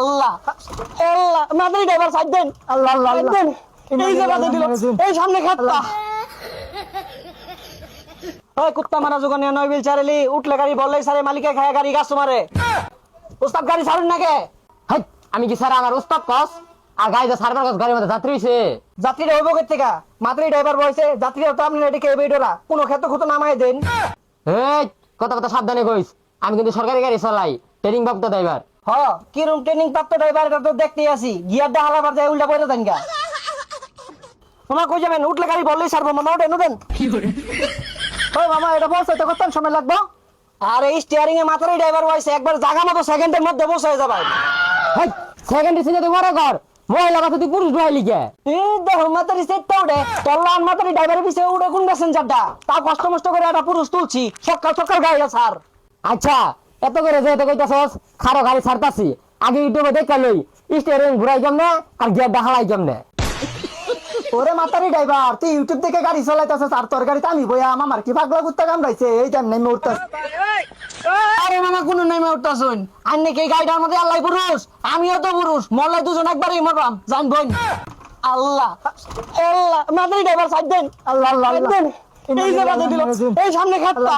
আল্লাহ আল্লাহ মাদারি driver side দেন। আল্লাহ আল্লাহ side দেন। এই যে বাধা দিল, এই সামনে খাতটা। ওই কুত্তা মারা জোগানে নয় বিল চারেলি উঠলে গাড়ি বললেই সারে মালিকে খায় গাড়ি গাছ মারে। উস্তাদ গাড়ি ছাড়ুন না কে? হাই আমি কি স্যার আমার উস্তাদ কস আর গাড়িতে সার্ভার কস গাড়ির মধ্যে যাত্রী হইছে যাত্রীরা হইব কে থেকে? মাদারি ড্রাইভার বইছে, যাত্রীরা তো আপনি এদিকে বেডোরা কোনো ক্ষেত্রে খুঁতো নামাই দেন। এই কথা কথা সাবধানে কইস আমি কিন্তু সরকারি গাড়ি চালাই ট্রেনিং প্রাপ্ত ড্রাইভার হ কিরম ট্রেনিং প্রাপ্ত ড্রাইভার এটা তো দেখতেই আছি, গিয়ারটা হালাবার যায় উল্টা পড়ে দেন গা। মামা কই যাবেন? উঠলে গাড়ি বললেই ছাড়বো মামা, ওঠেন ওঠেন। ওই মামা এটা বলছে তো কত সময় লাগবে? আর এই স্টিয়ারিং এ মাথারই ড্রাইভার বইছে, একবার জায়গা মতো সেকেন্ডের মধ্যে বসে যাবে। হাই সেকেন্ডে সিনে তুই মরে কর মহিলা কথা তুই পুরুষ ঢুকাইলি কে এই দেখো মাতারি সেটটা উঠে তল্লান মাতারি ড্রাইভারের পিছে উঠে কোন প্যাসেঞ্জারটা তা কষ্ট মষ্ট করে একটা পুরুষ তুলছি, সকাল সকাল গাড়িটা ছাড়। আচ্ছা এত করে যেহেতু কইতাছস খারো গাড়ি ছাড়তাছি আগে ইউটিউবে দেখা লই স্টিয়ারিং ঘুরাই কেমনে আর গিয়ারটা হালাই কেমনে ওরে মাতারি ড্রাইভার তুই ইউটিউব থেকে গাড়ি চালাইতাছস আর তোর গাড়িতে আমি বইয়া আমার কি পাগলা কুত্তা কামড়াইছে এই টাইম নেমে উঠতাস। আরে মামা কোন নেমে উঠতাছুন? আর নাকি এই গাড়িটার মধ্যে আল্লাহ পুরুষ, আমিও তো পুরুষ, মরলাই দুজন একবারই মরবাম জান বোন। আল্লাহ আল্লাহ মাতারি ড্রাইভার সাইড দেন। আল্লাহ আল্লাহ সাইড দেন। এই যে বাধা দিল, এই সামনে খাতটা।